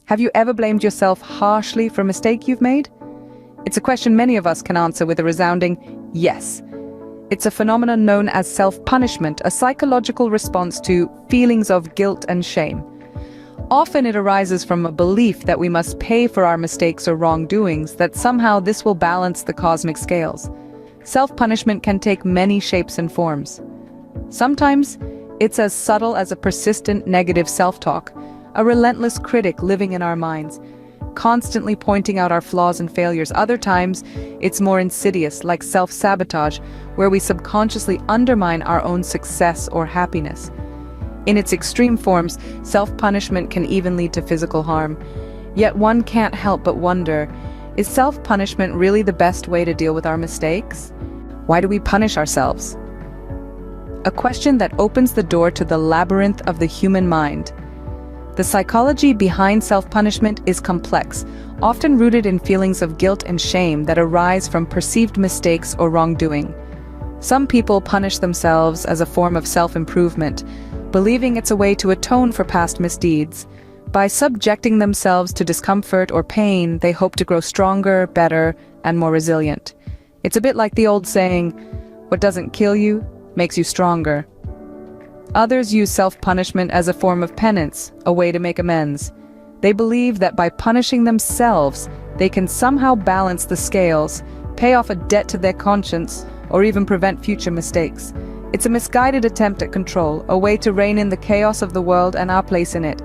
Have you ever blamed yourself harshly for a mistake you've made? It's a question many of us can answer with a resounding yes. It's a phenomenon known as self-punishment, a psychological response to feelings of guilt and shame. Often it arises from a belief that we must pay for our mistakes or wrongdoings, that somehow this will balance the cosmic scales. Self-punishment can take many shapes and forms. Sometimes it's as subtle as a persistent negative self-talk, a relentless critic living in our minds, constantly pointing out our flaws and failures. Other times, it's more insidious, like self-sabotage, where we subconsciously undermine our own success or happiness. In its extreme forms, self-punishment can even lead to physical harm. Yet one can't help but wonder, is self-punishment really the best way to deal with our mistakes? Why do we punish ourselves? A question that opens the door to the labyrinth of the human mind. The psychology behind self-punishment is complex, often rooted in feelings of guilt and shame that arise from perceived mistakes or wrongdoing. Some people punish themselves as a form of self-improvement, believing it's a way to atone for past misdeeds. By subjecting themselves to discomfort or pain, they hope to grow stronger, better, and more resilient. It's a bit like the old saying, "What doesn't kill you makes you stronger." Others use self-punishment as a form of penance, a way to make amends. They believe that by punishing themselves, they can somehow balance the scales, pay off a debt to their conscience, or even prevent future mistakes. It's a misguided attempt at control, a way to rein in the chaos of the world and our place in it.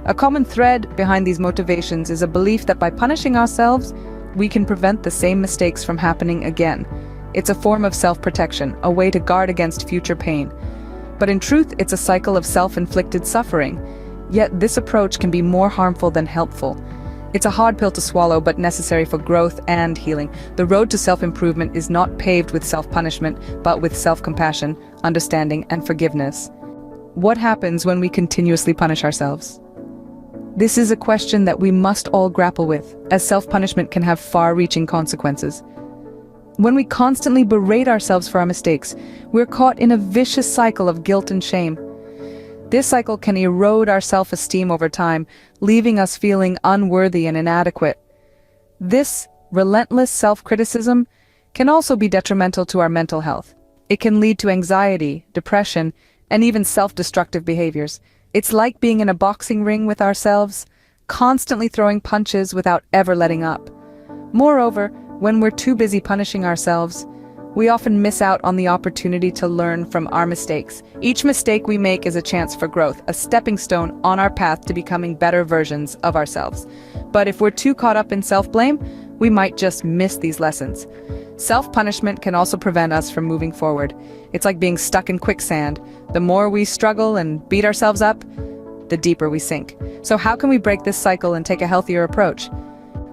A common thread behind these motivations is a belief that by punishing ourselves, we can prevent the same mistakes from happening again. It's a form of self-protection, a way to guard against future pain. But in truth, it's a cycle of self-inflicted suffering. Yet this approach can be more harmful than helpful. It's a hard pill to swallow, but necessary for growth and healing. The road to self-improvement is not paved with self-punishment, but with self-compassion, understanding, and forgiveness. What happens when we continuously punish ourselves? This is a question that we must all grapple with, as self-punishment can have far-reaching consequences. When we constantly berate ourselves for our mistakes, we're caught in a vicious cycle of guilt and shame. This cycle can erode our self-esteem over time, leaving us feeling unworthy and inadequate. This relentless self-criticism can also be detrimental to our mental health. It can lead to anxiety, depression, and even self-destructive behaviors. It's like being in a boxing ring with ourselves, constantly throwing punches without ever letting up. Moreover, when we're too busy punishing ourselves, we often miss out on the opportunity to learn from our mistakes. Each mistake we make is a chance for growth, a stepping stone on our path to becoming better versions of ourselves. But if we're too caught up in self-blame, we might just miss these lessons. Self-punishment can also prevent us from moving forward. It's like being stuck in quicksand. The more we struggle and beat ourselves up, the deeper we sink. So how can we break this cycle and take a healthier approach?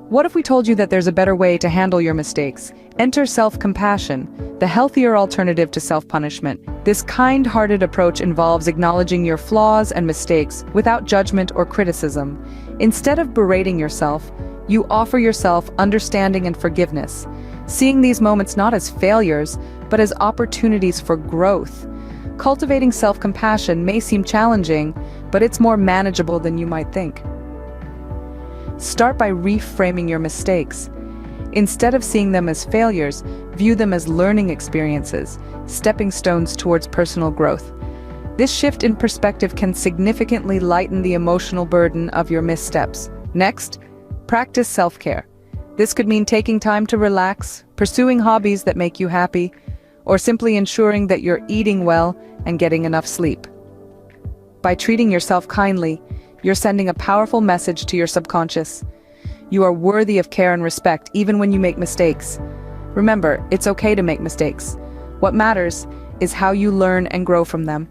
What if we told you that there's a better way to handle your mistakes? Enter self-compassion, the healthier alternative to self-punishment. This kind-hearted approach involves acknowledging your flaws and mistakes without judgment or criticism. Instead of berating yourself, you offer yourself understanding and forgiveness, seeing these moments not as failures, but as opportunities for growth. Cultivating self-compassion may seem challenging, but it's more manageable than you might think. Start by reframing your mistakes. Instead of seeing them as failures, view them as learning experiences, stepping stones towards personal growth. This shift in perspective can significantly lighten the emotional burden of your missteps. Next, practice self-care. This could mean taking time to relax, pursuing hobbies that make you happy, or simply ensuring that you're eating well and getting enough sleep. By treating yourself kindly, you're sending a powerful message to your subconscious. You are worthy of care and respect even when you make mistakes. Remember, it's okay to make mistakes. What matters is how you learn and grow from them.